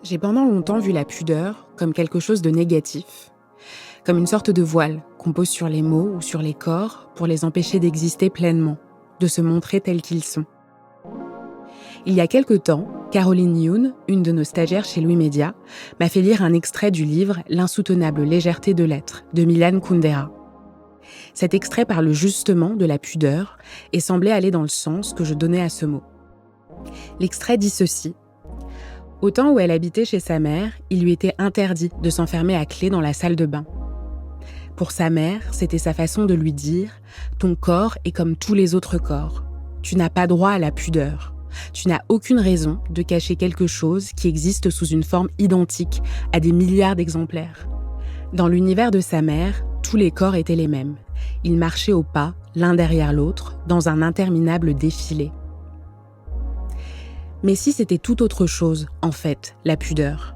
J'ai pendant longtemps vu la pudeur comme quelque chose de négatif, comme une sorte de voile qu'on pose sur les mots ou sur les corps pour les empêcher d'exister pleinement, de se montrer tels qu'ils sont. Il y a quelque temps, Caroline Youn, une de nos stagiaires chez Louis Média, m'a fait lire un extrait du livre « L'insoutenable légèreté de l'être » de Milan Kundera. Cet extrait parle justement de la pudeur et semblait aller dans le sens que je donnais à ce mot. L'extrait dit ceci. Au temps où elle habitait chez sa mère, il lui était interdit de s'enfermer à clé dans la salle de bain. Pour sa mère, c'était sa façon de lui dire « Ton corps est comme tous les autres corps. Tu n'as pas droit à la pudeur. Tu n'as aucune raison de cacher quelque chose qui existe sous une forme identique à des milliards d'exemplaires. » Dans l'univers de sa mère, tous les corps étaient les mêmes. Ils marchaient au pas, l'un derrière l'autre, dans un interminable défilé. Mais si c'était tout autre chose, en fait, la pudeur?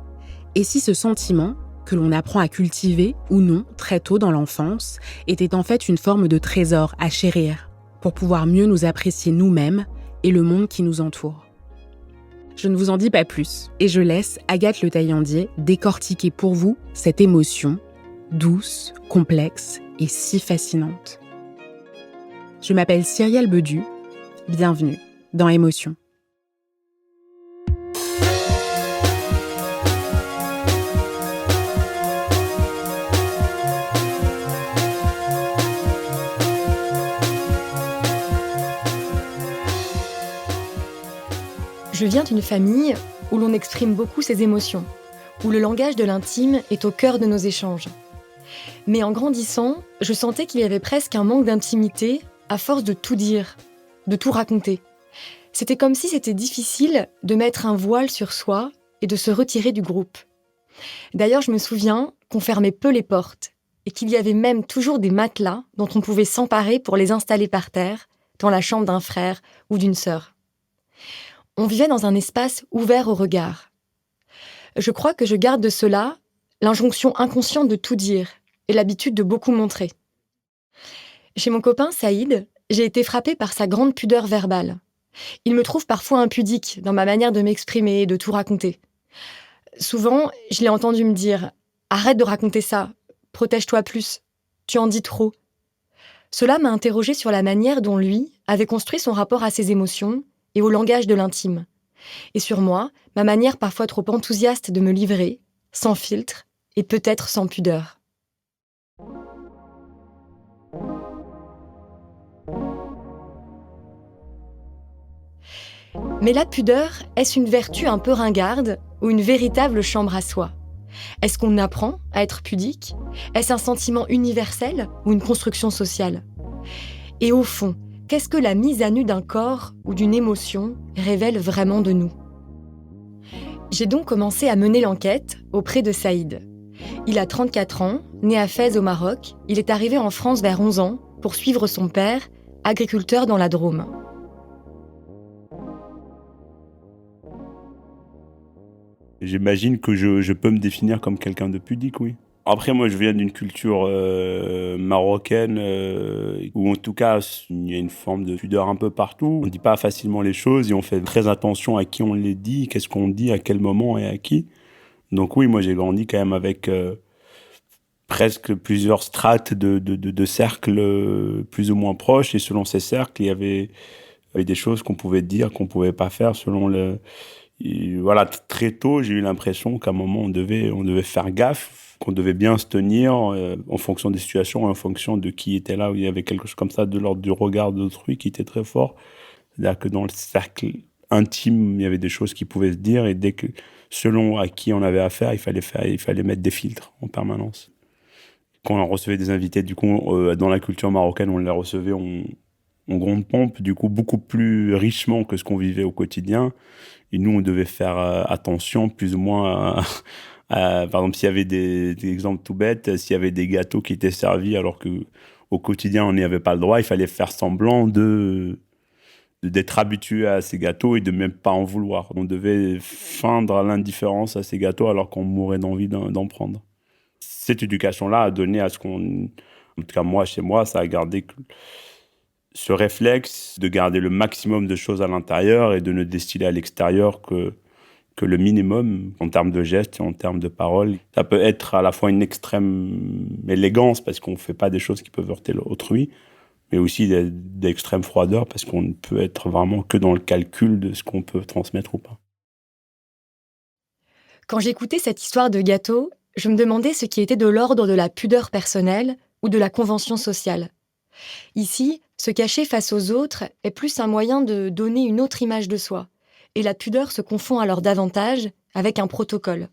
Et si ce sentiment, que l'on apprend à cultiver ou non très tôt dans l'enfance, était en fait une forme de trésor à chérir, pour pouvoir mieux nous apprécier nous-mêmes et le monde qui nous entoure? Je ne vous en dis pas plus, et je laisse Agathe Le Taillandier décortiquer pour vous cette émotion, douce, complexe et si fascinante. Je m'appelle Cyrielle Bedu, bienvenue dans Émotion. Je viens d'une famille où l'on exprime beaucoup ses émotions, où le langage de l'intime est au cœur de nos échanges. Mais en grandissant, je sentais qu'il y avait presque un manque d'intimité à force de tout dire, de tout raconter. C'était comme si c'était difficile de mettre un voile sur soi et de se retirer du groupe. D'ailleurs, je me souviens qu'on fermait peu les portes et qu'il y avait même toujours des matelas dont on pouvait s'emparer pour les installer par terre, dans la chambre d'un frère ou d'une sœur. On vivait dans un espace ouvert au regard. Je crois que je garde de cela l'injonction inconsciente de tout dire et l'habitude de beaucoup montrer. Chez mon copain Saïd, j'ai été frappée par sa grande pudeur verbale. Il me trouve parfois impudique dans ma manière de m'exprimer et de tout raconter. Souvent, je l'ai entendu me dire « Arrête de raconter ça, protège-toi plus, tu en dis trop ». Cela m'a interrogée sur la manière dont lui avait construit son rapport à ses émotions et au langage de l'intime. Et sur moi, ma manière parfois trop enthousiaste de me livrer, sans filtre et peut-être sans pudeur. Mais la pudeur, est-ce une vertu un peu ringarde ou une véritable chambre à soi? Est-ce qu'on apprend à être pudique? Est-ce un sentiment universel ou une construction sociale? Et au fond, qu'est-ce que la mise à nu d'un corps ou d'une émotion révèle vraiment de nous? J'ai donc commencé à mener l'enquête auprès de Saïd. Il a 34 ans, né à Fès au Maroc. Il est arrivé en France vers 11 ans pour suivre son père, agriculteur dans la Drôme. J'imagine que je peux me définir comme quelqu'un de pudique, oui. Après, moi, je viens d'une culture marocaine où, en tout cas, il y a une forme de pudeur un peu partout. On ne dit pas facilement les choses et on fait très attention à qui on les dit, qu'est-ce qu'on dit, à quel moment et à qui. Donc oui, moi, j'ai grandi quand même avec presque plusieurs strates de cercles plus ou moins proches. Et selon ces cercles, il y avait des choses qu'on pouvait dire, qu'on ne pouvait pas faire selon le... Et voilà, très tôt, j'ai eu l'impression qu'à un moment, on devait faire gaffe, qu'on devait bien se tenir en fonction des situations, en fonction de qui était là, où il y avait quelque chose comme ça de l'ordre du regard d'autrui qui était très fort. C'est-à-dire que dans le cercle intime, il y avait des choses qui pouvaient se dire et dès que, selon à qui on avait affaire, il fallait mettre des filtres en permanence. Quand on recevait des invités, du coup, dans la culture marocaine, on les recevait en grande pompe, du coup, beaucoup plus richement que ce qu'on vivait au quotidien. Et nous, on devait faire attention, plus ou moins, par exemple, s'il y avait des exemples tout bêtes, s'il y avait des gâteaux qui étaient servis alors qu'au quotidien, on n'y avait pas le droit, il fallait faire semblant d'être habitué à ces gâteaux et de même pas en vouloir. On devait feindre l'indifférence à ces gâteaux alors qu'on mourait d'envie d'en prendre. Cette éducation-là a donné à ce qu'on... En tout cas, moi, chez moi, ça a gardé ce réflexe de garder le maximum de choses à l'intérieur et de ne distiller à l'extérieur que que le minimum en termes de gestes et en termes de paroles. Ça peut être à la fois une extrême élégance parce qu'on ne fait pas des choses qui peuvent heurter autrui, mais aussi d'extrême froideur parce qu'on ne peut être vraiment que dans le calcul de ce qu'on peut transmettre ou pas. Quand j'écoutais cette histoire de gâteau, je me demandais ce qui était de l'ordre de la pudeur personnelle ou de la convention sociale. Ici, se cacher face aux autres est plus un moyen de donner une autre image de soi, et la pudeur se confond alors davantage avec un protocole.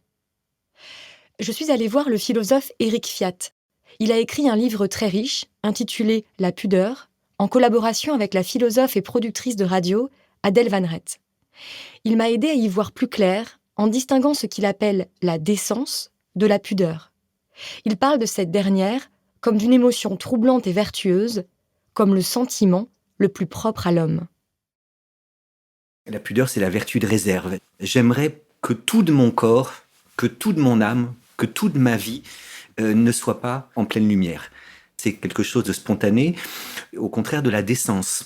Je suis allée voir le philosophe Éric Fiat. Il a écrit un livre très riche, intitulé « La pudeur », en collaboration avec la philosophe et productrice de radio Adèle Van Rett. Il m'a aidé à y voir plus clair en distinguant ce qu'il appelle la décence de la pudeur. Il parle de cette dernière comme d'une émotion troublante et vertueuse, comme le sentiment le plus propre à l'homme. La pudeur, c'est la vertu de réserve. J'aimerais que tout de mon corps, que toute mon âme, que toute ma vie ne soit pas en pleine lumière. C'est quelque chose de spontané, au contraire de la décence.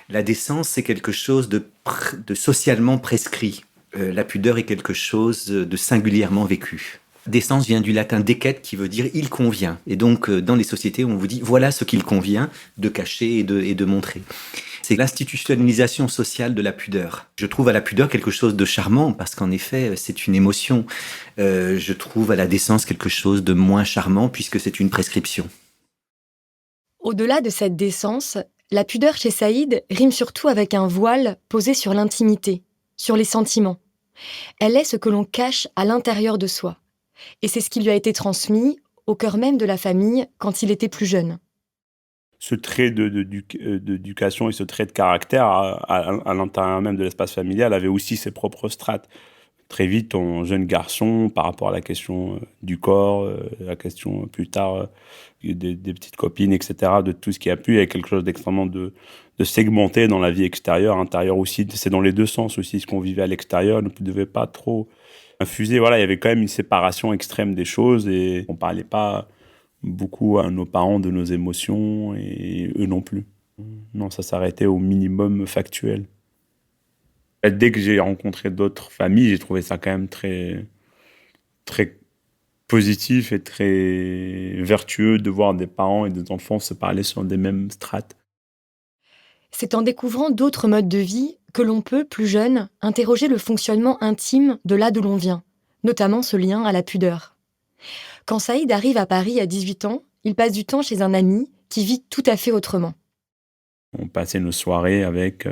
La décence, c'est quelque chose de socialement prescrit. La pudeur est quelque chose de singulièrement vécu. Décence vient du latin decet qui veut dire « il convient ». Et donc, dans les sociétés, on vous dit « voilà ce qu'il convient de cacher et de montrer ». C'est l'institutionnalisation sociale de la pudeur. Je trouve à la pudeur quelque chose de charmant parce qu'en effet, c'est une émotion. Je trouve à la décence quelque chose de moins charmant puisque c'est une prescription. Au-delà de cette décence, la pudeur chez Saïd rime surtout avec un voile posé sur l'intimité, sur les sentiments. Elle est ce que l'on cache à l'intérieur de soi. Et c'est ce qui lui a été transmis au cœur même de la famille quand il était plus jeune. Ce trait d'éducation et ce trait de caractère à l'intérieur même de l'espace familial avait aussi ses propres strates. Très vite, en jeune garçon, par rapport à la question du corps, la question plus tard des petites copines, etc., de tout ce qui a pu, il y a quelque chose d'extrêmement de segmenté dans la vie extérieure, intérieure aussi. C'est dans les deux sens aussi. Ce qu'on vivait à l'extérieur ne devait pas trop infuser. Voilà, il y avait quand même une séparation extrême des choses et on ne parlait pas beaucoup à nos parents de nos émotions et eux non plus. Non, ça s'arrêtait au minimum factuel. Dès que j'ai rencontré d'autres familles, j'ai trouvé ça quand même très, très positif et très vertueux de voir des parents et des enfants se parler sur des mêmes strates. C'est en découvrant d'autres modes de vie que l'on peut, plus jeune, interroger le fonctionnement intime de là d'où l'on vient, notamment ce lien à la pudeur. Quand Saïd arrive à Paris à 18 ans, il passe du temps chez un ami qui vit tout à fait autrement. On passait nos soirées avec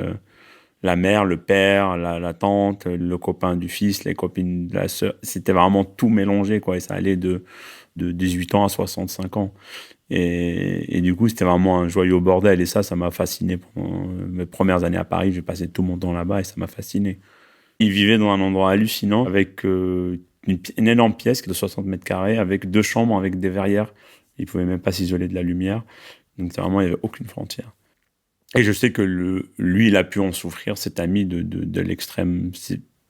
la mère, le père, la tante, le copain du fils, les copines de la sœur. C'était vraiment tout mélangé, quoi. Et ça allait de 18 ans à 65 ans. Et du coup, c'était vraiment un joyeux bordel. Et ça m'a fasciné. Pendant mes premières années à Paris, j'ai passé tout mon temps là-bas et ça m'a fasciné. Il vivait dans un endroit hallucinant avec une énorme pièce de 60 mètres carrés avec 2 chambres avec des verrières. Il ne pouvait même pas s'isoler de la lumière. Donc vraiment, il n'y avait aucune frontière. Et je sais que lui, il a pu en souffrir, cet ami, de l'extrême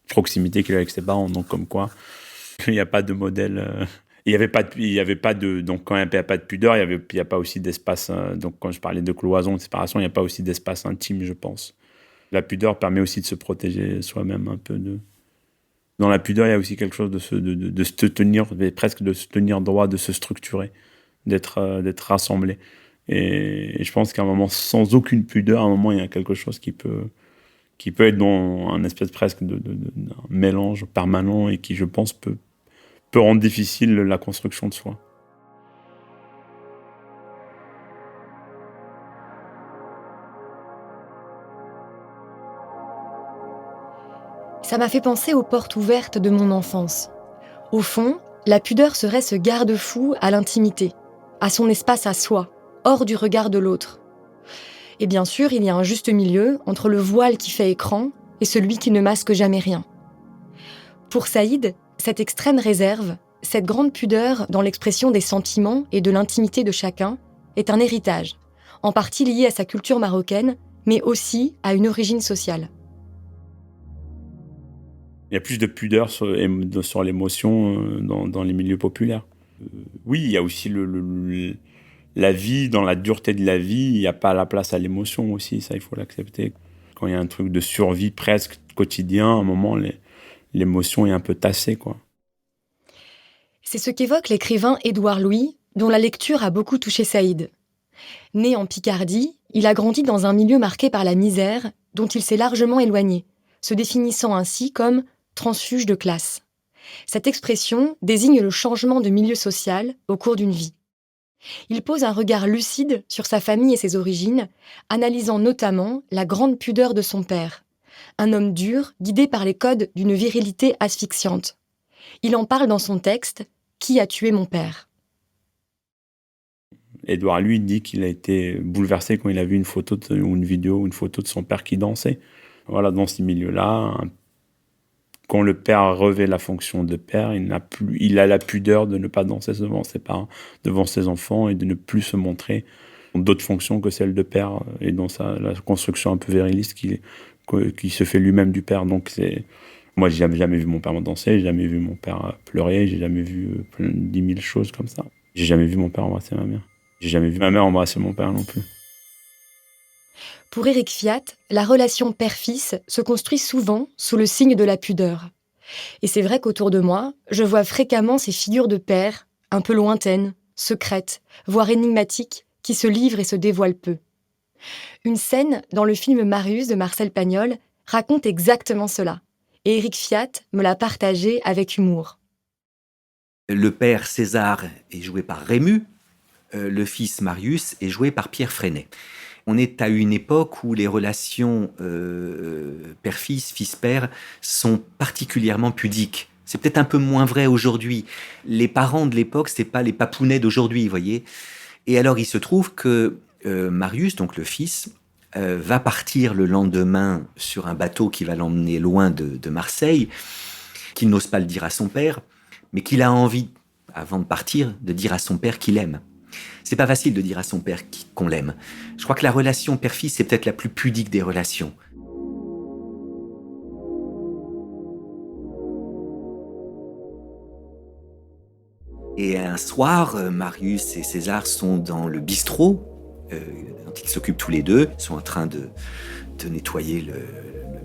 proximité qu'il a avec ses parents. Donc comme quoi, il n'y a pas de modèle... Il y avait pas de... Donc quand il n'y a pas de pudeur, il n'y a pas aussi d'espace... donc quand je parlais de cloison, de séparation, il n'y a pas aussi d'espace intime, je pense. La pudeur permet aussi de se protéger soi-même un peu de... Dans la pudeur, il y a aussi quelque chose de se tenir, presque de se tenir droit, de se structurer, d'être rassemblé. Et je pense qu'à un moment, sans aucune pudeur, à un moment, il y a quelque chose qui peut être dans un espèce presque d'un mélange permanent et qui, je pense, peut rendre difficile la construction de soi. Ça m'a fait penser aux portes ouvertes de mon enfance. Au fond, la pudeur serait ce garde-fou à l'intimité, à son espace à soi, hors du regard de l'autre. Et bien sûr, il y a un juste milieu entre le voile qui fait écran et celui qui ne masque jamais rien. Pour Saïd, cette extrême réserve, cette grande pudeur dans l'expression des sentiments et de l'intimité de chacun, est un héritage, en partie lié à sa culture marocaine, mais aussi à une origine sociale. Il y a plus de pudeur sur l'émotion dans les milieux populaires. Oui, il y a aussi la vie, dans la dureté de la vie, il n'y a pas la place à l'émotion aussi, ça il faut l'accepter. Quand il y a un truc de survie presque quotidien, à un moment, l'émotion est un peu tassée, quoi. C'est ce qu'évoque l'écrivain Édouard Louis, dont la lecture a beaucoup touché Saïd. Né en Picardie, il a grandi dans un milieu marqué par la misère, dont il s'est largement éloigné, se définissant ainsi comme transfuge de classe. Cette expression désigne le changement de milieu social au cours d'une vie. Il pose un regard lucide sur sa famille et ses origines, analysant notamment la grande pudeur de son père, un homme dur, guidé par les codes d'une virilité asphyxiante. Il en parle dans son texte « Qui a tué mon père ?» Édouard, lui, dit qu'il a été bouleversé quand il a vu une photo ou une vidéo ou une photo de son père qui dansait. Voilà, dans ces milieux-là, quand le père revêt la fonction de père, il a la pudeur de ne pas danser devant ses parents, devant ses enfants et de ne plus se montrer dans d'autres fonctions que celle de père et dans la construction un peu viriliste qui se fait lui-même du père. Donc moi, j'ai jamais vu mon père danser, j'ai jamais vu mon père pleurer, j'ai jamais vu 10 000 choses comme ça. J'ai jamais vu mon père embrasser ma mère. J'ai jamais vu ma mère embrasser mon père non plus. Pour Éric Fiat, la relation père-fils se construit souvent sous le signe de la pudeur. Et c'est vrai qu'autour de moi, je vois fréquemment ces figures de pères, un peu lointaines, secrètes, voire énigmatiques, qui se livrent et se dévoilent peu. Une scène dans le film Marius de Marcel Pagnol raconte exactement cela. Et Éric Fiat me l'a partagé avec humour. Le père César est joué par Rému, le fils Marius est joué par Pierre Freinet. On est à une époque où les relations père-fils, fils-père sont particulièrement pudiques. C'est peut-être un peu moins vrai aujourd'hui. Les parents de l'époque, c'est pas les papounets d'aujourd'hui, vous voyez. Et alors, il se trouve que Marius, donc le fils, va partir le lendemain sur un bateau qui va l'emmener loin de Marseille, qu'il n'ose pas le dire à son père, mais qu'il a envie, avant de partir, de dire à son père qu'il aime. C'est pas facile de dire à son père qu'on l'aime. Je crois que la relation père-fils, c'est peut-être la plus pudique des relations. Et un soir, Marius et César sont dans le bistrot, dont ils s'occupent tous les deux. Ils sont en train de nettoyer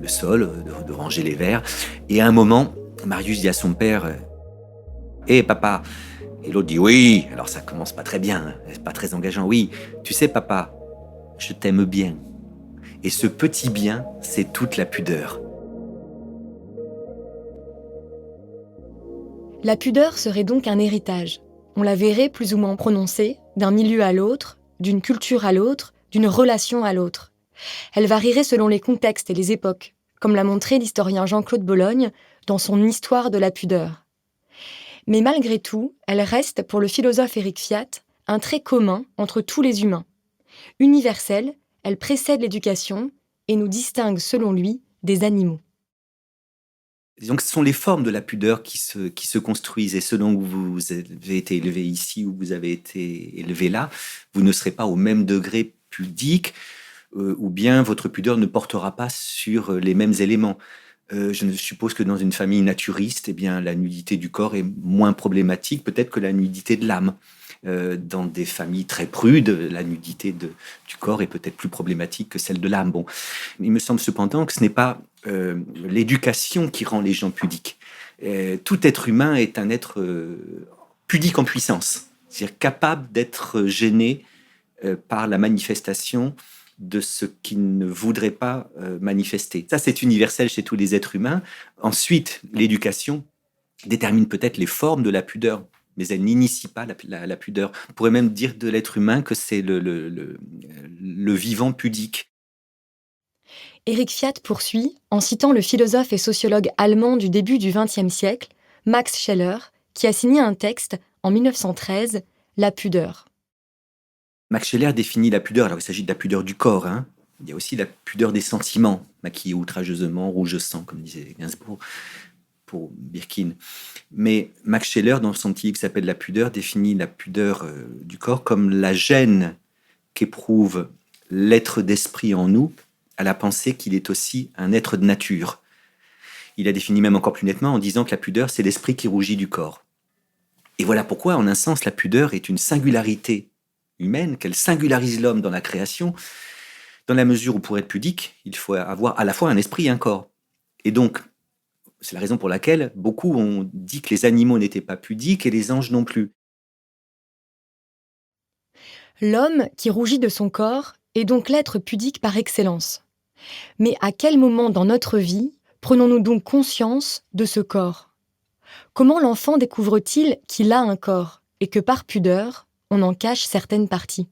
le sol, de ranger les verres. Et à un moment, Marius dit à son père « Hé papa !» Et l'autre dit « Oui !» Alors ça commence pas très bien, c'est pas très engageant. « Oui, tu sais papa, je t'aime bien. » Et ce petit bien, c'est toute la pudeur. La pudeur serait donc un héritage. On la verrait plus ou moins prononcée, d'un milieu à l'autre, d'une culture à l'autre, d'une relation à l'autre. Elle varierait selon les contextes et les époques, comme l'a montré l'historien Jean-Claude Bologne dans son Histoire de la pudeur. Mais malgré tout, elle reste, pour le philosophe Éric Fiat, un trait commun entre tous les humains. Universelle, elle précède l'éducation et nous distingue, selon lui, des animaux. Disons que ce sont les formes de la pudeur qui se construisent, et selon que vous avez été élevé ici ou vous avez été élevé là, vous ne serez pas au même degré pudique, ou bien votre pudeur ne portera pas sur les mêmes éléments. Je suppose que dans une famille naturiste, eh bien, la nudité du corps est moins problématique peut-être que la nudité de l'âme. Dans des familles très prudes, la nudité du corps est peut-être plus problématique que celle de l'âme. Bon, il me semble cependant que ce n'est pas l'éducation qui rend les gens pudiques. Tout être humain est un être pudique en puissance, c'est-à-dire capable d'être gêné par la manifestation de ce qu'il ne voudrait pas manifester. Ça, c'est universel chez tous les êtres humains. Ensuite, l'éducation détermine peut-être les formes de la pudeur, mais elle n'initie pas la pudeur. On pourrait même dire de l'être humain que c'est le vivant pudique. Éric Fiat poursuit en citant le philosophe et sociologue allemand du début du XXe siècle, Max Scheler, qui a signé un texte en 1913, La pudeur. Max Scheler définit la pudeur. Alors, il s'agit de la pudeur du corps. Il y a aussi la pudeur des sentiments, maquillée outrageusement, rouge sang, comme disait Gainsbourg pour Birkin. Mais Max Scheler, dans son petit livre qui s'appelle La pudeur, définit la pudeur du corps comme la gêne qu'éprouve l'être d'esprit en nous à la pensée qu'il est aussi un être de nature. Il a défini même encore plus nettement en disant que la pudeur, c'est l'esprit qui rougit du corps. Et voilà pourquoi, en un sens, la pudeur est une singularité humaine, qu'elle singularise l'homme dans la création, dans la mesure où pour être pudique, il faut avoir à la fois un esprit et un corps. Et donc, C'est la raison pour laquelle beaucoup ont dit que les animaux n'étaient pas pudiques et les anges non plus. L'homme qui rougit de son corps est donc l'être pudique par excellence. Mais à quel moment dans notre vie prenons-nous donc conscience de ce corps ? Comment l'enfant découvre-t-il qu'il a un corps et que par pudeur, on en cache certaines parties ?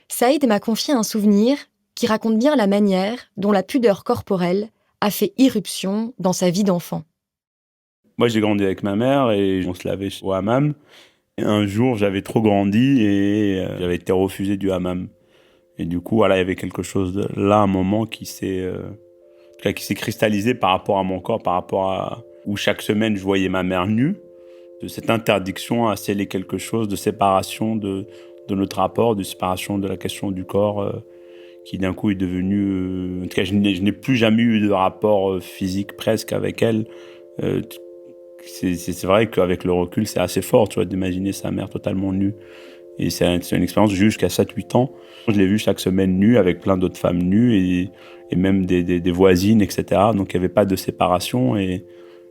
Saïd m'a confié un souvenir qui raconte bien la manière dont la pudeur corporelle a fait irruption dans sa vie d'enfant. Moi, j'ai grandi avec ma mère et on se lavait au hammam. Et un jour, j'avais trop grandi et j'avais été refusé du hammam. Et du coup, voilà, il y avait quelque chose là, un moment qui s'est cristallisé par rapport à mon corps, par rapport à où chaque semaine, je voyais ma mère nue. De cette interdiction a scellé quelque chose de séparation de notre rapport, de séparation de la question du corps, qui d'un coup est devenu... en tout cas, je n'ai plus jamais eu de rapport physique presque avec elle. C'est vrai qu'avec le recul, c'est assez fort, tu vois, d'imaginer sa mère totalement nue. Et c'est une expérience jusqu'à 7-8 ans. Je l'ai vue chaque semaine nue avec plein d'autres femmes nues et même des voisines, etc. Donc il n'y avait pas de séparation et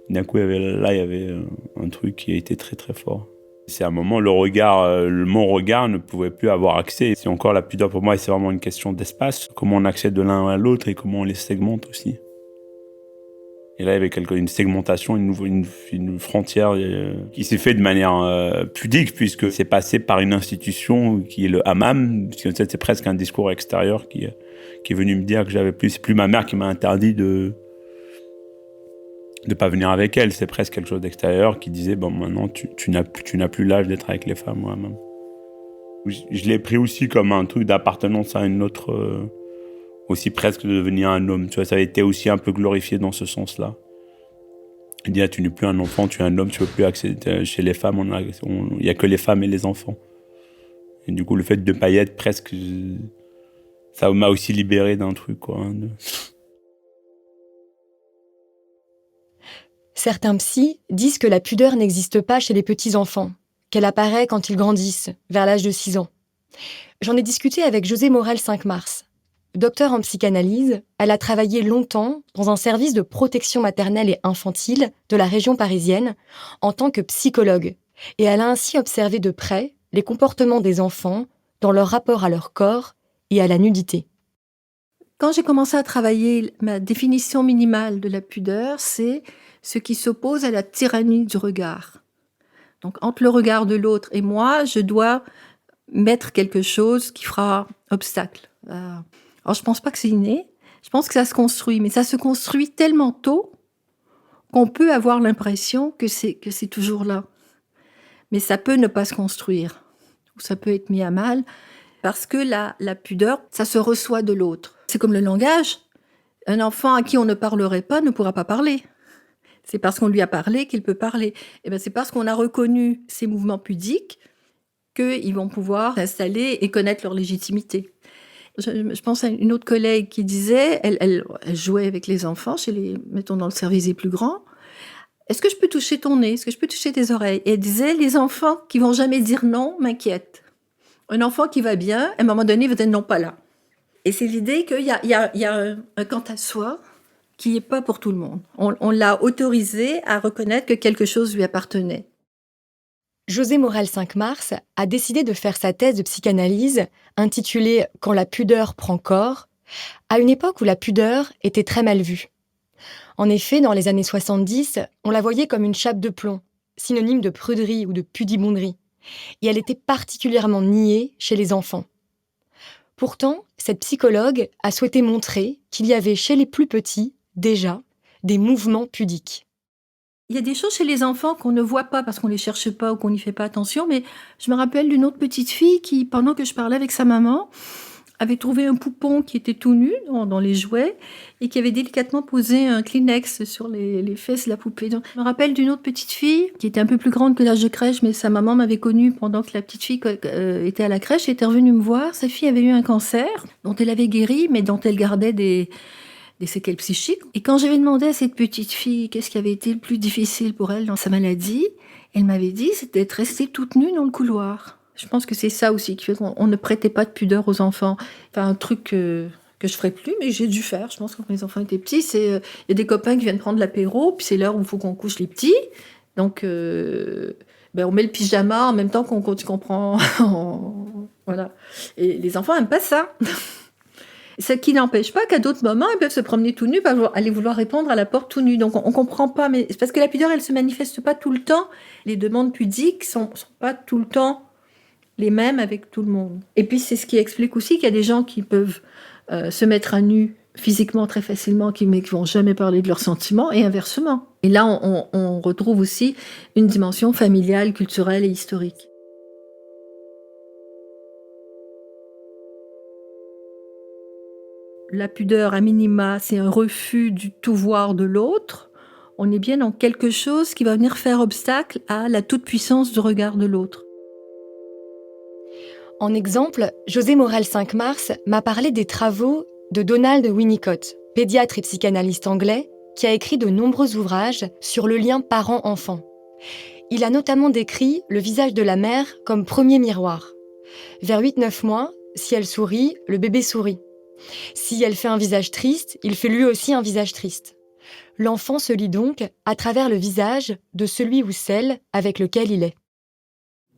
d'un coup, il y avait un truc qui a été très très fort. C'est un moment, mon regard ne pouvait plus avoir accès. C'est encore la pudeur pour moi et c'est vraiment une question d'espace. Comment on accède de l'un à l'autre et comment on les segmente aussi. Et là, il y avait une segmentation, une frontière qui s'est faite de manière pudique, puisque c'est passé par une institution qui est le hammam. C'est presque un discours extérieur qui est venu me dire que c'est plus ma mère qui m'a interdit de pas venir avec elle. C'est presque quelque chose d'extérieur qui disait, bon, maintenant, tu n'as plus l'âge d'être avec les femmes au hammam. Je l'ai pris aussi comme un truc d'appartenance à une autre... aussi presque de devenir un homme, tu vois, ça a été aussi un peu glorifié dans ce sens-là. Il dit, tu n'es plus un enfant, tu es un homme, tu ne peux plus accéder chez les femmes, il n'y a que les femmes et les enfants. Et du coup, le fait de ne pas y être presque, ça m'a aussi libéré d'un truc, quoi. Certains psys disent que la pudeur n'existe pas chez les petits-enfants, qu'elle apparaît quand ils grandissent, vers l'âge de 6 ans. J'en ai discuté avec José Morel 5 Mars. Docteur en psychanalyse, elle a travaillé longtemps dans un service de protection maternelle et infantile de la région parisienne en tant que psychologue. Et elle a ainsi observé de près les comportements des enfants dans leur rapport à leur corps et à la nudité. Quand j'ai commencé à travailler, ma définition minimale de la pudeur, c'est ce qui s'oppose à la tyrannie du regard. Donc, entre le regard de l'autre et moi, je dois mettre quelque chose qui fera obstacle. Alors, je pense pas que c'est inné. Je pense que ça se construit, mais ça se construit tellement tôt qu'on peut avoir l'impression que c'est toujours là. Mais ça peut ne pas se construire, ou ça peut être mis à mal, parce que la pudeur, ça se reçoit de l'autre. C'est comme le langage. Un enfant à qui on ne parlerait pas ne pourra pas parler. C'est parce qu'on lui a parlé qu'il peut parler. Et bien, c'est parce qu'on a reconnu ces mouvements pudiques qu'ils vont pouvoir s'installer et connaître leur légitimité. Je pense à une autre collègue qui disait, elle jouait avec les enfants, mettons dans le service des plus grands. Est-ce que je peux toucher ton nez? Est-ce que je peux toucher tes oreilles? Et elle disait, les enfants qui vont jamais dire non m'inquiètent. Un enfant qui va bien, à un moment donné, va dire non, pas là. Et c'est l'idée qu'il y a un quant à soi qui n'est pas pour tout le monde. On l'a autorisé à reconnaître que quelque chose lui appartenait. José Morel 5 Mars a décidé de faire sa thèse de psychanalyse intitulée « Quand la pudeur prend corps » à une époque où la pudeur était très mal vue. En effet, dans les années 70, on la voyait comme une chape de plomb, synonyme de pruderie ou de pudibonderie, et elle était particulièrement niée chez les enfants. Pourtant, cette psychologue a souhaité montrer qu'il y avait chez les plus petits, déjà, des mouvements pudiques. Il y a des choses chez les enfants qu'on ne voit pas parce qu'on ne les cherche pas ou qu'on n'y fait pas attention, mais je me rappelle d'une autre petite fille qui, pendant que je parlais avec sa maman, avait trouvé un poupon qui était tout nu dans les jouets et qui avait délicatement posé un Kleenex sur les fesses de la poupée. Donc, je me rappelle d'une autre petite fille qui était un peu plus grande que l'âge de crèche, mais sa maman m'avait connue pendant que la petite fille était à la crèche et était revenue me voir. Sa fille avait eu un cancer dont elle avait guéri, mais dont elle gardait des séquelles psychiques. Et quand j'avais demandé à cette petite fille qu'est-ce qui avait été le plus difficile pour elle dans sa maladie, elle m'avait dit c'était d'être restée toute nue dans le couloir. Je pense que c'est ça aussi qui fait qu'on ne prêtait pas de pudeur aux enfants. Enfin, un truc que je ferai plus, mais j'ai dû faire, je pense, quand mes enfants étaient petits. Il y a des copains qui viennent prendre l'apéro, puis c'est l'heure où il faut qu'on couche les petits. Donc, on met le pyjama en même temps qu'on comprend. Voilà. Et les enfants n'aiment pas ça. Ce qui n'empêche pas qu'à d'autres moments, ils peuvent se promener tout nus, aller vouloir répondre à la porte tout nus. Donc, on ne comprend pas. Mais c'est parce que la pudeur, elle ne se manifeste pas tout le temps. Les demandes pudiques ne sont pas tout le temps les mêmes avec tout le monde. Et puis, c'est ce qui explique aussi qu'il y a des gens qui peuvent se mettre à nu physiquement très facilement, mais qui ne vont jamais parler de leurs sentiments, et inversement. Et là, on retrouve aussi une dimension familiale, culturelle et historique. La pudeur, à minima, c'est un refus du tout voir de l'autre. On est bien dans quelque chose qui va venir faire obstacle à la toute-puissance du regard de l'autre. En exemple, José Morel 5 Mars m'a parlé des travaux de Donald Winnicott, pédiatre et psychanalyste anglais, qui a écrit de nombreux ouvrages sur le lien parent-enfant. Il a notamment décrit le visage de la mère comme premier miroir. Vers 8-9 mois, si elle sourit, le bébé sourit. Si elle fait un visage triste, il fait lui aussi un visage triste. L'enfant se lit donc à travers le visage de celui ou celle avec lequel il est.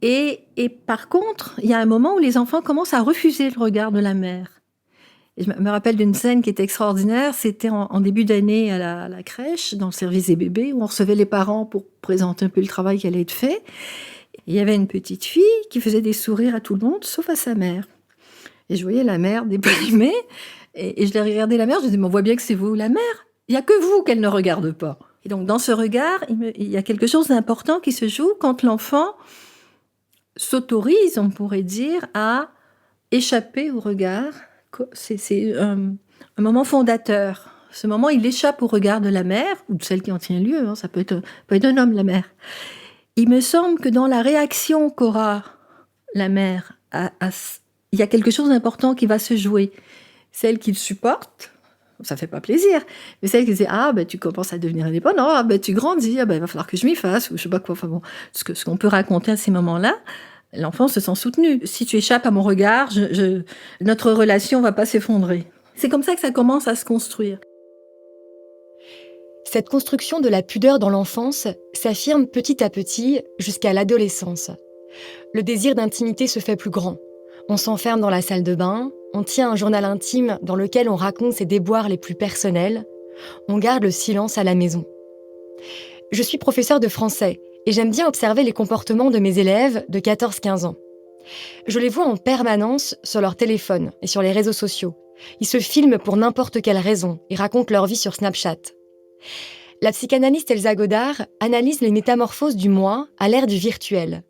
Et par contre, il y a un moment où les enfants commencent à refuser le regard de la mère. Et je me rappelle d'une scène qui était extraordinaire. C'était en début d'année à la crèche, dans le service des bébés, où on recevait les parents pour présenter un peu le travail qui allait être fait. Et il y avait une petite fille qui faisait des sourires à tout le monde, sauf à sa mère. Et je voyais la mère déprimée, et je l'ai regardé la mère, je me disais, mais on voit bien que c'est vous la mère. Il n'y a que vous qu'elle ne regarde pas. Et donc, dans ce regard, il y a quelque chose d'important qui se joue quand l'enfant s'autorise, on pourrait dire, à échapper au regard. C'est un moment fondateur. Ce moment, il échappe au regard de la mère, ou de celle qui en tient lieu, hein, ça peut être un homme, la mère. Il me semble que dans la réaction qu'aura la mère il y a quelque chose d'important qui va se jouer. Celle qui le supporte, ça fait pas plaisir, mais celle qui dit tu commences à devenir indépendant, tu grandis, il va falloir que je m'y fasse, ou je sais pas quoi. Enfin bon, ce qu'on peut raconter à ces moments-là, l'enfant se sent soutenu. Si tu échappes à mon regard, notre relation va pas s'effondrer. C'est comme ça que ça commence à se construire. Cette construction de la pudeur dans l'enfance s'affirme petit à petit jusqu'à l'adolescence. Le désir d'intimité se fait plus grand. On s'enferme dans la salle de bain, on tient un journal intime dans lequel on raconte ses déboires les plus personnels, on garde le silence à la maison. Je suis professeure de français et j'aime bien observer les comportements de mes élèves de 14-15 ans. Je les vois en permanence sur leur téléphone et sur les réseaux sociaux. Ils se filment pour n'importe quelle raison et racontent leur vie sur Snapchat. La psychanalyste Elsa Godard analyse les métamorphoses du moi à l'ère du virtuel.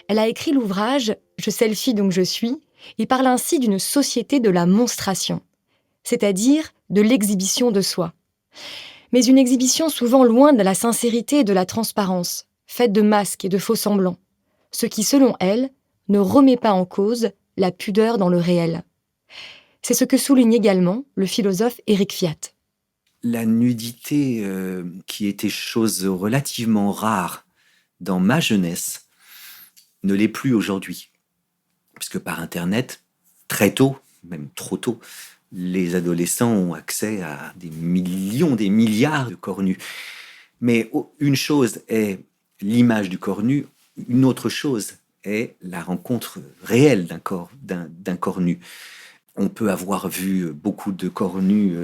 Elle a écrit l'ouvrage « Je selfie donc je suis » et parle ainsi d'une société de la monstration, c'est-à-dire de l'exhibition de soi. Mais une exhibition souvent loin de la sincérité et de la transparence, faite de masques et de faux-semblants, ce qui, selon elle, ne remet pas en cause la pudeur dans le réel. C'est ce que souligne également le philosophe Éric Fiat. La nudité, qui était chose relativement rare dans ma jeunesse, ne l'est plus aujourd'hui. Puisque par Internet, très tôt, même trop tôt, les adolescents ont accès à des millions, des milliards de corps nus. Mais une chose est l'image du corps nu, une autre chose est la rencontre réelle d'un corps nu. On peut avoir vu beaucoup de corps nus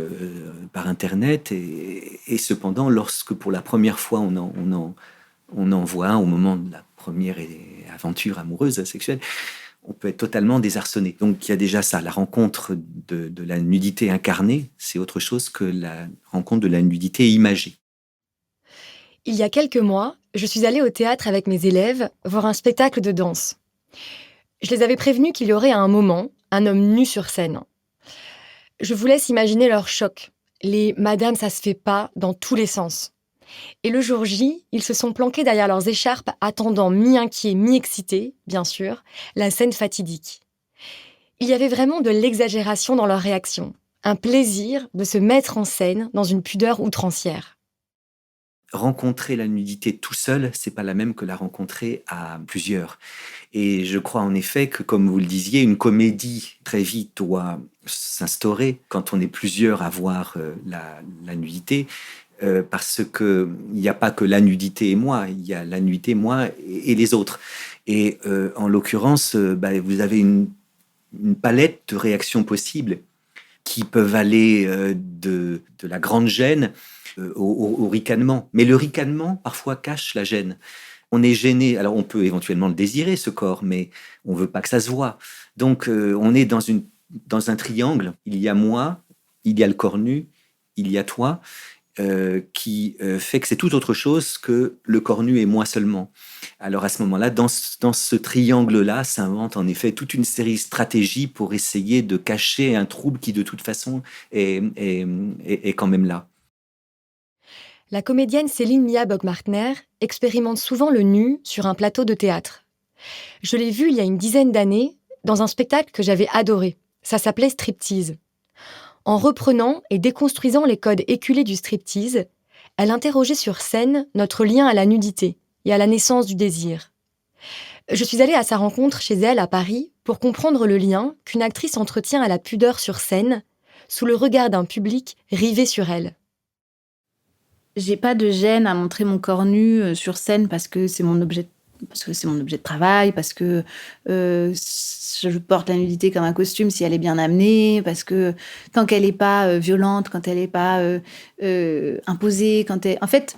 par Internet et cependant, lorsque pour la première fois on en voit un au moment de la première aventure amoureuse, sexuelle, on peut être totalement désarçonné. Donc il y a déjà ça, la rencontre de la nudité incarnée, c'est autre chose que la rencontre de la nudité imagée. Il y a quelques mois, je suis allée au théâtre avec mes élèves voir un spectacle de danse. Je les avais prévenus qu'il y aurait à un moment un homme nu sur scène. Je vous laisse imaginer leur choc. Les « madame, ça se fait pas » dans tous les sens. Et le jour J, ils se sont planqués derrière leurs écharpes, attendant mi-inquiets, mi-excités, bien sûr, la scène fatidique. Il y avait vraiment de l'exagération dans leur réaction, un plaisir de se mettre en scène dans une pudeur outrancière. rencontrer la nudité tout seul, c'est pas la même que la rencontrer à plusieurs. Et je crois en effet que, comme vous le disiez, une comédie très vite doit s'instaurer quand on est plusieurs à voir la nudité, parce que il n'y a pas que la nudité et moi, il y a la nudité, moi et les autres. Et en l'occurrence, vous avez une palette de réactions possibles qui peuvent aller de la grande gêne au ricanement. Mais le ricanement, parfois, cache la gêne. On est gêné, alors on peut éventuellement le désirer, ce corps, mais on veut pas que ça se voit. Donc, on est dans un triangle. Il y a moi, il y a le corps nu, il y a toi, qui fait que c'est tout autre chose que le corps nu et moi seulement. Alors à ce moment-là, dans ce triangle-là, s'invente en effet toute une série de stratégies pour essayer de cacher un trouble qui de toute façon est quand même là. La comédienne Céline Mia Bockmartner expérimente souvent le nu sur un plateau de théâtre. Je l'ai vue il y a une dizaine d'années dans un spectacle que j'avais adoré. Ça s'appelait Striptease. En reprenant et déconstruisant les codes éculés du striptease, elle interrogeait sur scène notre lien à la nudité et à la naissance du désir. Je suis allée à sa rencontre chez elle à Paris pour comprendre le lien qu'une actrice entretient à la pudeur sur scène, sous le regard d'un public rivé sur elle. J'ai pas de gêne à montrer mon corps nu sur scène parce que c'est mon objet de travail, parce que je porte la nudité comme un costume si elle est bien amenée, parce que tant qu'elle n'est pas violente, quand elle n'est pas imposée, en fait,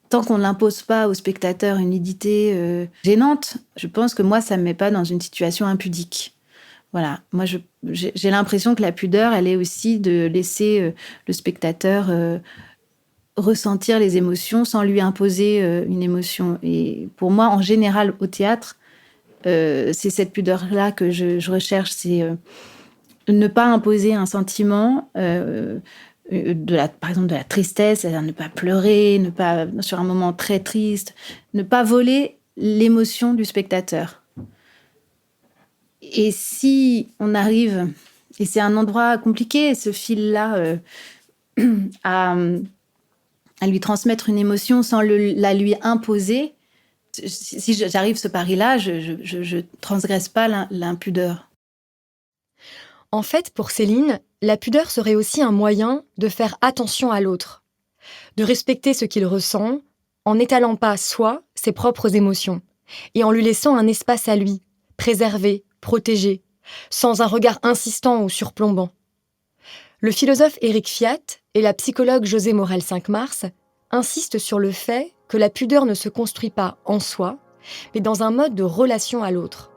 tant qu'on ne l'impose pas au spectateur une nudité gênante, je pense que moi, ça ne me met pas dans une situation impudique. Voilà, moi, j'ai l'impression que la pudeur, elle est aussi de laisser le spectateur ressentir les émotions sans lui imposer une émotion. Et pour moi, en général, au théâtre, c'est cette pudeur-là que je recherche, c'est ne pas imposer un sentiment, par exemple de la tristesse, c'est-à-dire ne pas pleurer, ne pas, sur un moment très triste, ne pas voler l'émotion du spectateur. Et si on arrive, et c'est un endroit compliqué, ce fil-là, à lui transmettre une émotion sans la lui imposer, si j'arrive ce pari-là, je transgresse pas l'impudeur. En fait, pour Céline, la pudeur serait aussi un moyen de faire attention à l'autre, de respecter ce qu'il ressent, en n'étalant pas, soi, ses propres émotions, et en lui laissant un espace à lui, préservé, protégé, sans un regard insistant ou surplombant. Le philosophe Éric Fiat et la psychologue José Morel 5 Mars insistent sur le fait que la pudeur ne se construit pas en soi, mais dans un mode de relation à l'autre.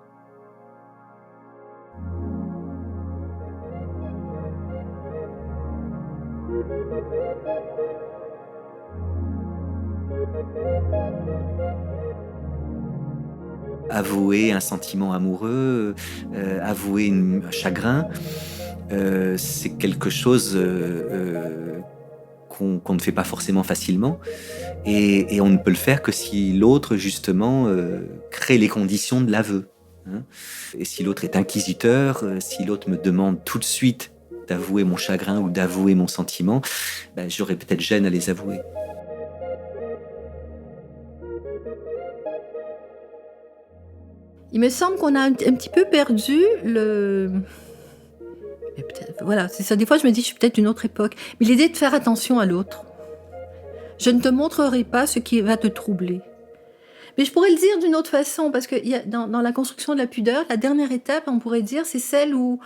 Avouer un sentiment amoureux, avouer un chagrin, c'est quelque chose qu'on ne fait pas forcément facilement, et on ne peut le faire que si l'autre justement crée les conditions de l'aveu. Hein. Et si l'autre est inquisiteur, si l'autre me demande tout de suite d'avouer mon chagrin ou d'avouer mon sentiment, j'aurais peut-être gêne à les avouer. Il me semble qu'on a un petit peu perdu voilà, c'est ça. Des fois, je me dis, je suis peut-être d'une autre époque. Mais l'idée de faire attention à l'autre. Je ne te montrerai pas ce qui va te troubler. Mais je pourrais le dire d'une autre façon, parce que dans la construction de la pudeur, la dernière étape, on pourrait dire, c'est celle où,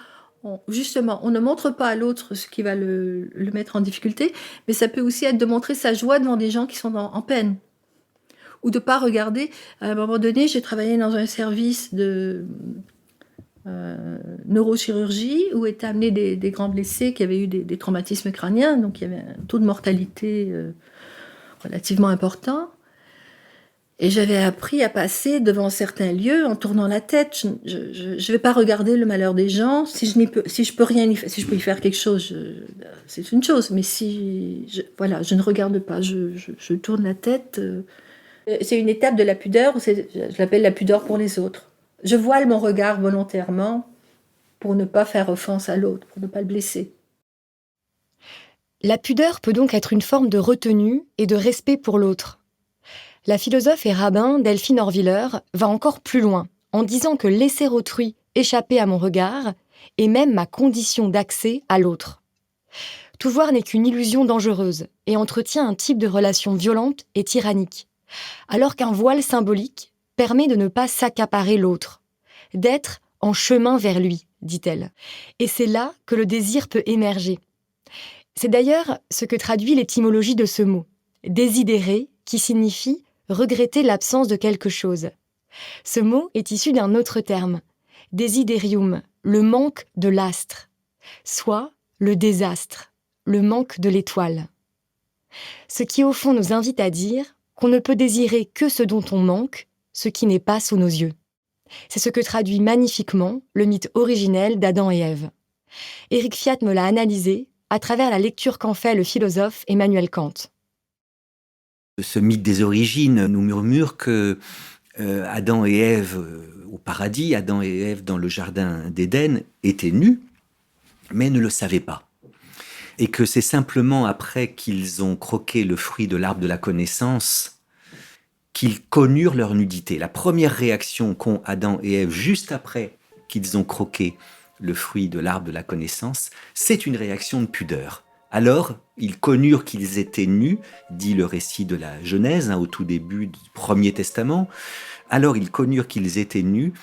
justement, on ne montre pas à l'autre ce qui va le mettre en difficulté, mais ça peut aussi être de montrer sa joie devant des gens qui sont en peine. Ou de ne pas regarder. À un moment donné, j'ai travaillé dans un service de neurochirurgie où étaient amenés des grands blessés qui avaient eu des traumatismes crâniens, donc il y avait un taux de mortalité relativement important. Et j'avais appris à passer devant certains lieux en tournant la tête. Je vais pas regarder le malheur des gens. Si je peux rien si je peux y faire quelque chose, c'est une chose. Mais je ne regarde pas. Je tourne la tête. C'est une étape de la pudeur. Je l'appelle la pudeur pour les autres. Je voile mon regard volontairement pour ne pas faire offense à l'autre, pour ne pas le blesser. La pudeur peut donc être une forme de retenue et de respect pour l'autre. La philosophe et rabbin Delphine Horviller va encore plus loin, en disant que laisser autrui échapper à mon regard est même ma condition d'accès à l'autre. Tout voir n'est qu'une illusion dangereuse et entretient un type de relation violente et tyrannique, alors qu'un voile symbolique permet de ne pas s'accaparer l'autre, d'être en chemin vers lui, dit-elle. Et c'est là que le désir peut émerger. C'est d'ailleurs ce que traduit l'étymologie de ce mot, désidérer, qui signifie regretter l'absence de quelque chose. Ce mot est issu d'un autre terme, desiderium, le manque de l'astre, soit le désastre, le manque de l'étoile. Ce qui au fond nous invite à dire qu'on ne peut désirer que ce dont on manque, ce qui n'est pas sous nos yeux. C'est ce que traduit magnifiquement le mythe originel d'Adam et Ève. Éric Fiat me l'a analysé à travers la lecture qu'en fait le philosophe Emmanuel Kant. Ce mythe des origines nous murmure que Adam et Ève au paradis, Adam et Ève dans le jardin d'Éden étaient nus, mais ne le savaient pas. Et que c'est simplement après qu'ils ont croqué le fruit de l'arbre de la connaissance qu'ils connurent leur nudité. La première réaction qu'ont Adam et Ève juste après qu'ils ont croqué le fruit de l'arbre de la connaissance, c'est une réaction de pudeur. Alors, ils connurent qu'ils étaient nus, dit le récit de la Genèse, au tout début du Premier Testament. Alors, ils connurent qu'ils étaient nus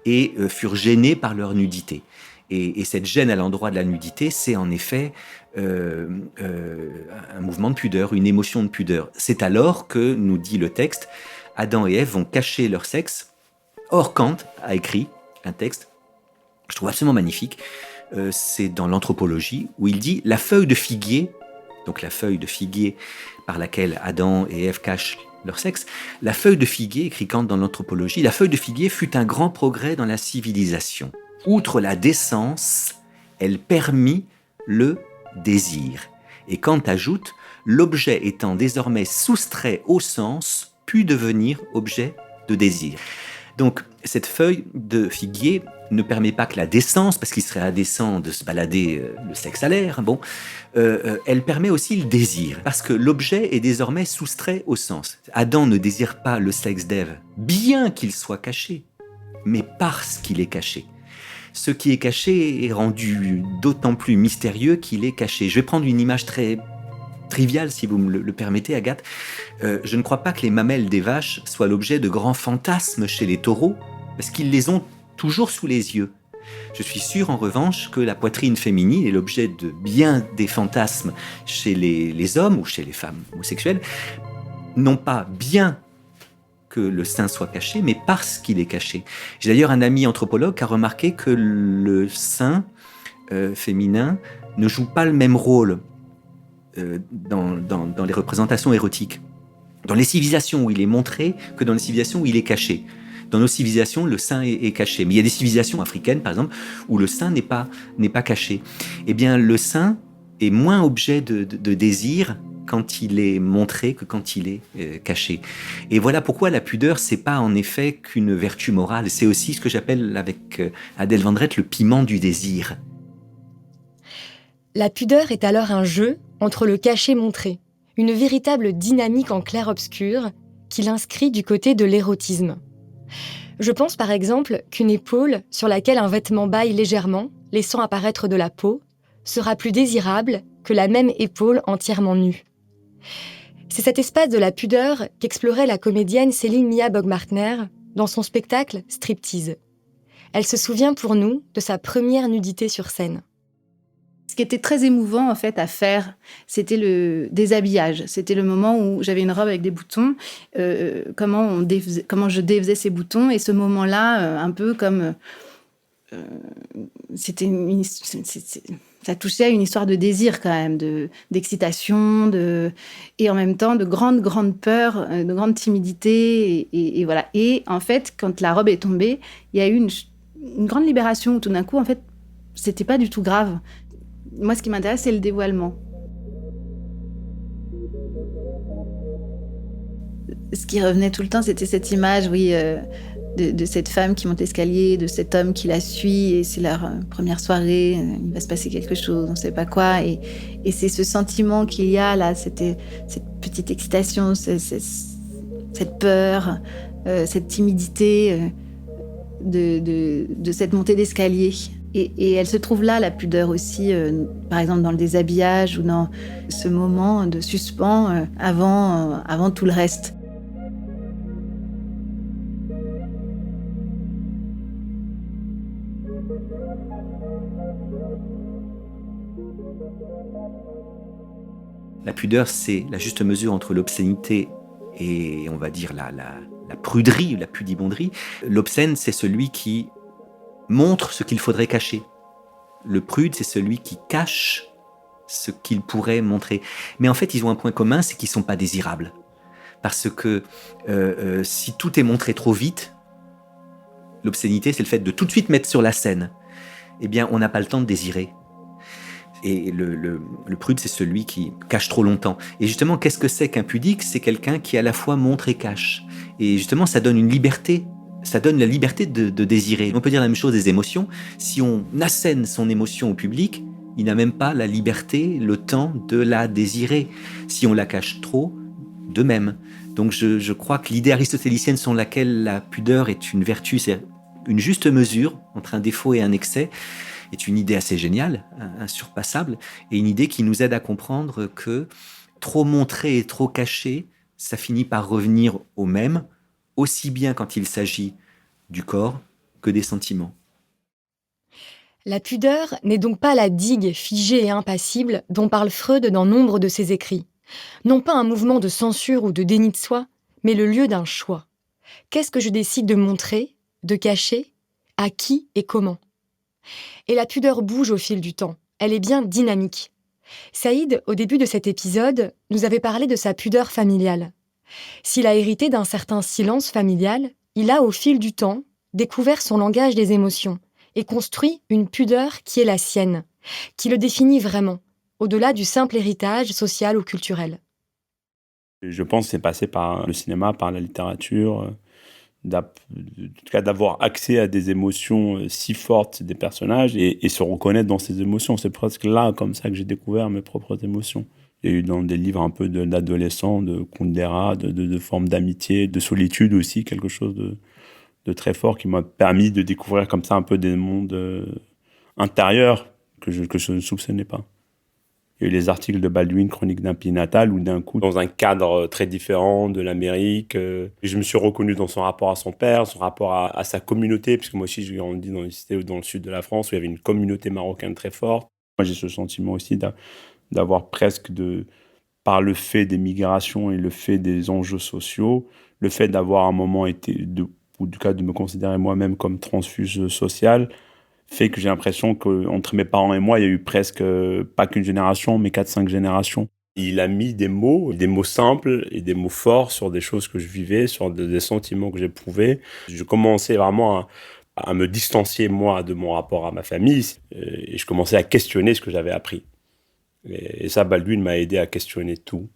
et furent gênés par leur nudité. Et cette gêne à l'endroit de la nudité, c'est en effet un mouvement de pudeur, une émotion de pudeur. C'est alors que, nous dit le texte, Adam et Ève vont cacher leur sexe. Or, Kant a écrit un texte, je trouve absolument magnifique, c'est dans l'Anthropologie, où il dit « La feuille de figuier », donc la feuille de figuier par laquelle Adam et Ève cachent leur sexe, la feuille de figuier, écrit Kant dans l'Anthropologie, la feuille de figuier fut un grand progrès dans la civilisation. Outre la décence, elle permit le désir. Et Kant ajoute, l'objet étant désormais soustrait au sens, put devenir objet de désir. Donc, cette feuille de figuier ne permet pas que la décence, parce qu'il serait indécent de se balader le sexe à l'air, elle permet aussi le désir, parce que l'objet est désormais soustrait au sens. Adam ne désire pas le sexe d'Ève, bien qu'il soit caché, mais parce qu'il est caché. Ce qui est caché est rendu d'autant plus mystérieux qu'il est caché. Je vais prendre une image très triviale, si vous me le permettez, Agathe. Je ne crois pas que les mamelles des vaches soient l'objet de grands fantasmes chez les taureaux, parce qu'ils les ont toujours sous les yeux. Je suis sûr, en revanche, que la poitrine féminine est l'objet de bien des fantasmes chez les hommes ou chez les femmes homosexuelles, non pas bien que le sein soit caché, mais parce qu'il est caché. J'ai d'ailleurs un ami anthropologue qui a remarqué que le sein féminin ne joue pas le même rôle dans les représentations érotiques. Dans les civilisations où il est montré que dans les civilisations où il est caché. Dans nos civilisations, le sein est caché. Mais il y a des civilisations africaines, par exemple, où le sein n'est pas caché. Eh bien, le sein est moins objet de désir quand il est montré que quand il est caché. Et voilà pourquoi la pudeur, c'est pas en effet qu'une vertu morale. C'est aussi ce que j'appelle, avec Adèle Vendrette, le piment du désir. La pudeur est alors un jeu entre le caché-montré, une véritable dynamique en clair-obscur qui l'inscrit du côté de l'érotisme. Je pense par exemple qu'une épaule sur laquelle un vêtement bâille légèrement, laissant apparaître de la peau, sera plus désirable que la même épaule entièrement nue. C'est cet espace de la pudeur qu'explorait la comédienne Céline Mia Bogmartner dans son spectacle Striptease. Elle se souvient pour nous de sa première nudité sur scène. Ce qui était très émouvant en fait à faire, c'était le déshabillage. C'était le moment où j'avais une robe avec des boutons, comment je défaisais ces boutons, et ce moment-là, un peu comme ça touchait à une histoire de désir quand même, d'excitation, et en même temps de grande peur, de grande timidité, et voilà. Et en fait, quand la robe est tombée, il y a eu une grande libération où tout d'un coup, en fait, c'était pas du tout grave. Moi, ce qui m'intéresse, c'est le dévoilement. Ce qui revenait tout le temps, c'était cette image, de cette femme qui monte l'escalier, de cet homme qui la suit, et c'est leur première soirée, il va se passer quelque chose, on ne sait pas quoi, et c'est ce sentiment qu'il y a là, cette petite excitation, cette peur, cette timidité de cette montée d'escalier. Et elle se trouve là, la pudeur aussi, par exemple dans le déshabillage ou dans ce moment de suspens avant tout le reste. La pudeur, c'est la juste mesure entre l'obscénité et, on va dire, la pruderie ou la pudibonderie. L'obscène, c'est celui qui montre ce qu'il faudrait cacher. Le prude, c'est celui qui cache ce qu'il pourrait montrer. Mais en fait, ils ont un point commun, c'est qu'ils ne sont pas désirables. Parce que si tout est montré trop vite, l'obscénité, c'est le fait de tout de suite mettre sur la scène. Eh bien, on n'a pas le temps de désirer. Et le prude, c'est celui qui cache trop longtemps. Et justement, qu'est-ce que c'est qu'un pudique ? C'est quelqu'un qui à la fois montre et cache. Et justement, ça donne une liberté. Ça donne la liberté de désirer. On peut dire la même chose des émotions. Si on assène son émotion au public, il n'a même pas la liberté, le temps de la désirer. Si on la cache trop, de même. Donc je crois que l'idée aristotélicienne selon laquelle la pudeur est une vertu, c'est une juste mesure entre un défaut et un excès, est une idée assez géniale, insurpassable, et une idée qui nous aide à comprendre que trop montrer et trop cacher, ça finit par revenir au même, aussi bien quand il s'agit du corps que des sentiments. La pudeur n'est donc pas la digue figée et impassible dont parle Freud dans nombre de ses écrits. Non pas un mouvement de censure ou de déni de soi, mais le lieu d'un choix. Qu'est-ce que je décide de montrer, de cacher, à qui et comment ? Et la pudeur bouge au fil du temps. Elle est bien dynamique. Saïd, au début de cet épisode, nous avait parlé de sa pudeur familiale. S'il a hérité d'un certain silence familial, il a, au fil du temps, découvert son langage des émotions et construit une pudeur qui est la sienne, qui le définit vraiment, au-delà du simple héritage social ou culturel. Je pense que c'est passé par le cinéma, par la littérature, en tout cas d'avoir accès à des émotions si fortes des personnages et se reconnaître dans ces émotions. C'est presque là, comme ça, que j'ai découvert mes propres émotions. Il y a eu dans des livres un peu d'adolescents, de Kundera, de formes d'amitié, de solitude aussi, quelque chose de très fort qui m'a permis de découvrir comme ça un peu des mondes intérieurs que je ne soupçonnais pas. Il y a eu les articles de Baldwin, Chronique d'un pays natal, où d'un coup, dans un cadre très différent de l'Amérique, je me suis reconnu dans son rapport à son père, son rapport à sa communauté, puisque moi aussi, j'ai grandi dans une cité dans le sud de la France, où il y avait une communauté marocaine très forte. Moi, j'ai ce sentiment aussi d'avoir presque, par le fait des migrations et le fait des enjeux sociaux, le fait d'avoir à un moment été, ou du cas de me considérer moi-même comme transfuge social, fait que j'ai l'impression qu'entre mes parents et moi, il y a eu presque, pas qu'une génération, mais 4-5 générations. Il a mis des mots simples et des mots forts sur des choses que je vivais, sur des sentiments que j'éprouvais. Je commençais vraiment à me distancier, moi, de mon rapport à ma famille, et je commençais à questionner ce que j'avais appris. Et ça, Baldwin m'a aidé à questionner tout.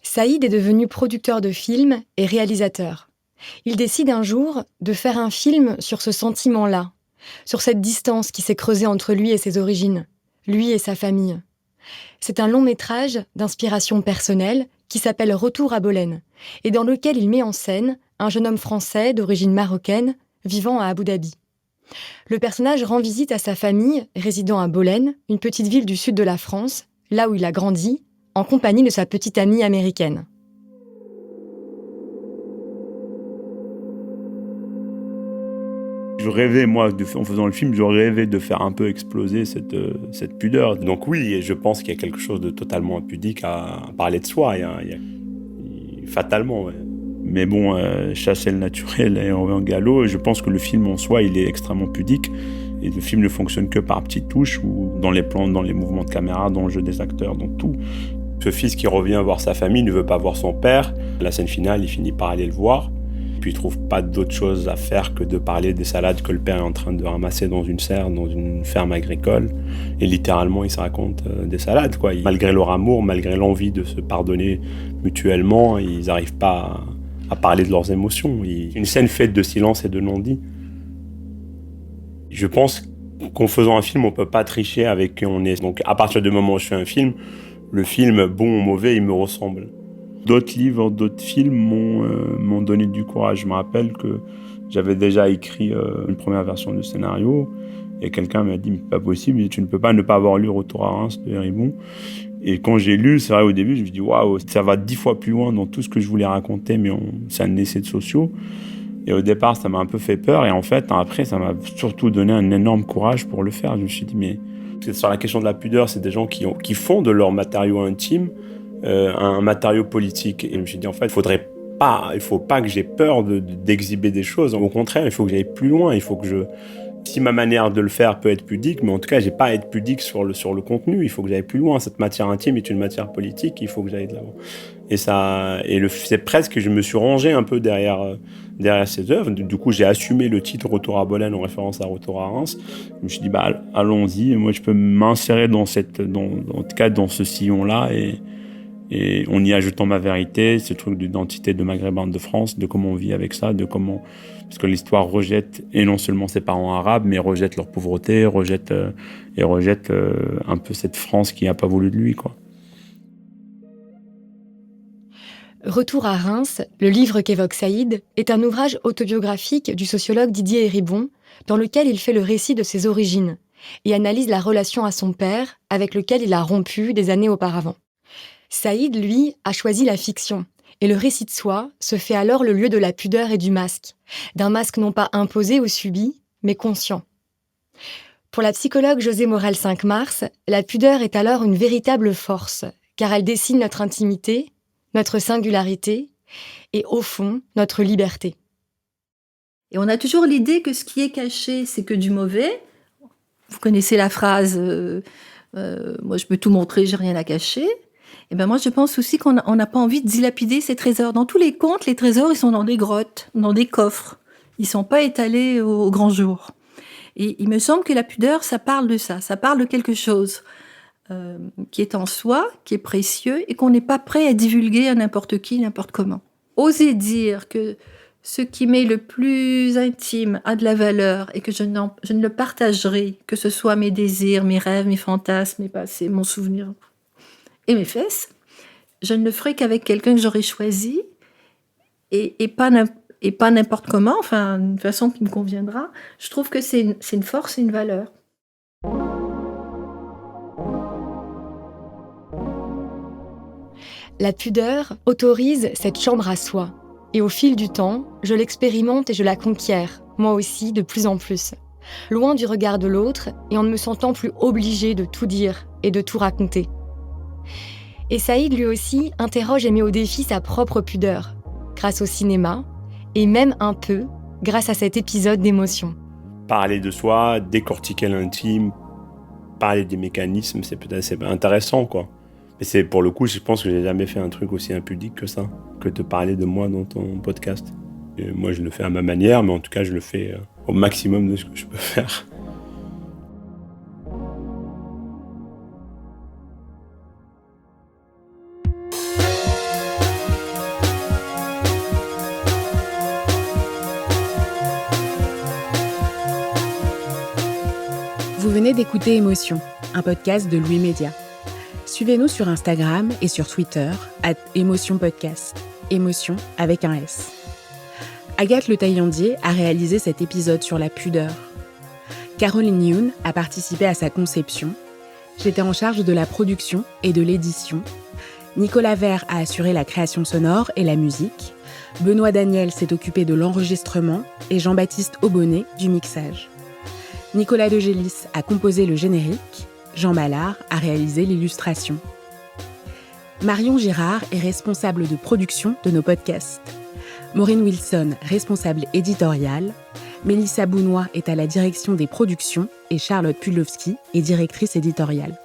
Saïd est devenu producteur de films et réalisateur. Il décide un jour de faire un film sur ce sentiment-là, sur cette distance qui s'est creusée entre lui et ses origines, lui et sa famille. C'est un long métrage d'inspiration personnelle qui s'appelle Retour à Bolène et dans lequel il met en scène un jeune homme français d'origine marocaine vivant à Abu Dhabi. Le personnage rend visite à sa famille résidant à Bolène, une petite ville du sud de la France, là où il a grandi, en compagnie de sa petite amie américaine. Je rêvais, moi, en faisant le film, je rêvais de faire un peu exploser cette pudeur. Donc oui, je pense qu'il y a quelque chose de totalement impudique à parler de soi, fatalement. Ouais. Mais bon, chasser le naturel et on revient en galop, je pense que le film en soi, il est extrêmement pudique. Et le film ne fonctionne que par petites touches, ou dans les plans, dans les mouvements de caméra, dans le jeu des acteurs, dans tout. Ce fils qui revient voir sa famille ne veut pas voir son père. La scène finale, il finit par aller le voir. Puis il ne trouve pas d'autre chose à faire que de parler des salades que le père est en train de ramasser dans une serre, dans une ferme agricole. Et littéralement, il se raconte des salades, Malgré leur amour, malgré l'envie de se pardonner mutuellement, ils n'arrivent pas à parler de leurs émotions. Une scène faite de silence et de non-dit. Je pense qu'en faisant un film, on peut pas tricher avec qui on est. Donc à partir du moment où je fais un film, le film, bon ou mauvais, il me ressemble. D'autres livres, d'autres films m'ont donné du courage. Je me rappelle que j'avais déjà écrit une première version du scénario et quelqu'un m'a dit « mais pas possible, tu ne peux pas ne pas avoir lu Retour à Reims de Héribon ». Et quand j'ai lu, c'est vrai au début, je me suis dit « waouh, ça va 10 fois plus loin dans tout ce que je voulais raconter, mais c'est un essai de sociaux ». Et au départ, ça m'a un peu fait peur. Et en fait, après, ça m'a surtout donné un énorme courage pour le faire. Je me suis dit, mais sur la question de la pudeur, c'est des gens qui font de leur matériau intime un matériau politique. Et je me suis dit, en fait, il faut pas que j'ai peur d'exhiber des choses. Au contraire, il faut que j'aille plus loin. Il faut que si ma manière de le faire peut être pudique, mais en tout cas, j'ai pas à être pudique sur le contenu. Il faut que j'aille plus loin. Cette matière intime est une matière politique. Il faut que j'aille de l'avant. C'est presque que je me suis rangé un peu derrière ces œuvres. Du coup, j'ai assumé le titre Retour à Bolène en référence à Retour à Reims. Je me suis dit, allons-y. Moi, je peux m'insérer en tout cas, dans ce sillon-là et en y ajoutant ma vérité, ce truc d'identité de maghrébin de France, de comment on vit avec ça, parce que l'histoire rejette, et non seulement ses parents arabes, mais rejette leur pauvreté, rejette un peu cette France qui n'a pas voulu de lui, quoi. Retour à Reims, le livre qu'évoque Saïd, est un ouvrage autobiographique du sociologue Didier Héribon, dans lequel il fait le récit de ses origines et analyse la relation à son père, avec lequel il a rompu des années auparavant. Saïd, lui, a choisi la fiction, et le récit de soi se fait alors le lieu de la pudeur et du masque, d'un masque non pas imposé ou subi, mais conscient. Pour la psychologue José Morel 5 Mars, la pudeur est alors une véritable force, car elle dessine notre intimité, notre singularité et, au fond, notre liberté. Et on a toujours l'idée que ce qui est caché, c'est que du mauvais. Vous connaissez la phrase moi je peux tout montrer, j'ai rien à cacher. Et ben moi je pense aussi qu'on n'a pas envie de dilapider ces trésors. Dans tous les contes, les trésors ils sont dans des grottes, dans des coffres. Ils sont pas étalés au grand jour. Et il me semble que la pudeur, ça parle de ça. Ça parle de quelque chose qui est en soi, qui est précieux et qu'on n'est pas prêt à divulguer à n'importe qui, n'importe comment. Oser dire que ce qui m'est le plus intime a de la valeur et que je ne le partagerai, que ce soit mes désirs, mes rêves, mes fantasmes, mes passés, mon souvenir et mes fesses, je ne le ferai qu'avec quelqu'un que j'aurai choisi et pas n'importe comment, enfin, d'une façon qui me conviendra. Je trouve que c'est une force et une valeur. La pudeur autorise cette chambre à soi. Et au fil du temps, je l'expérimente et je la conquiers, moi aussi, de plus en plus. Loin du regard de l'autre et en ne me sentant plus obligée de tout dire et de tout raconter. Et Saïd, lui aussi, interroge et met au défi sa propre pudeur, grâce au cinéma, et même un peu grâce à cet épisode d'émotion. Parler de soi, décortiquer l'intime, parler des mécanismes, c'est intéressant, quoi. Mais pour le coup, je pense que j'ai jamais fait un truc aussi impudique que ça, que de parler de moi dans ton podcast. Et moi, je le fais à ma manière, mais en tout cas, je le fais au maximum de ce que je peux faire. Vous venez d'écouter Émotion, un podcast de Louis Média. Suivez-nous sur Instagram et sur Twitter @émotionpodcast. Émotion avec un S. Agathe Le Taillandier a réalisé cet épisode sur la pudeur. Caroline Youn a participé à sa conception. J'étais en charge de la production et de l'édition. Nicolas Vert a assuré la création sonore et la musique. Benoît Daniel s'est occupé de l'enregistrement et Jean-Baptiste Aubonnet du mixage. Nicolas De Gélis a composé le générique. Jean Ballard a réalisé l'illustration. Marion Girard est responsable de production de nos podcasts. Maureen Wilson, responsable éditoriale. Mélissa Bounois est à la direction des productions et Charlotte Pudlowski est directrice éditoriale.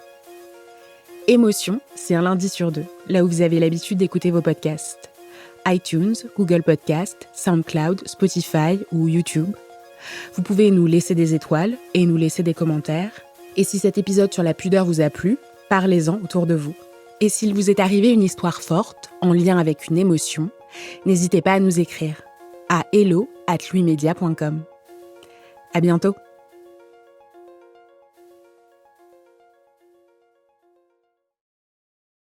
Émotion, c'est un lundi sur 2, là où vous avez l'habitude d'écouter vos podcasts. iTunes, Google Podcasts, SoundCloud, Spotify ou YouTube. Vous pouvez nous laisser des étoiles et nous laisser des commentaires. Et si cet épisode sur la pudeur vous a plu, parlez-en autour de vous. Et s'il vous est arrivé une histoire forte, en lien avec une émotion, n'hésitez pas à nous écrire à hello@louismedia.com. À bientôt.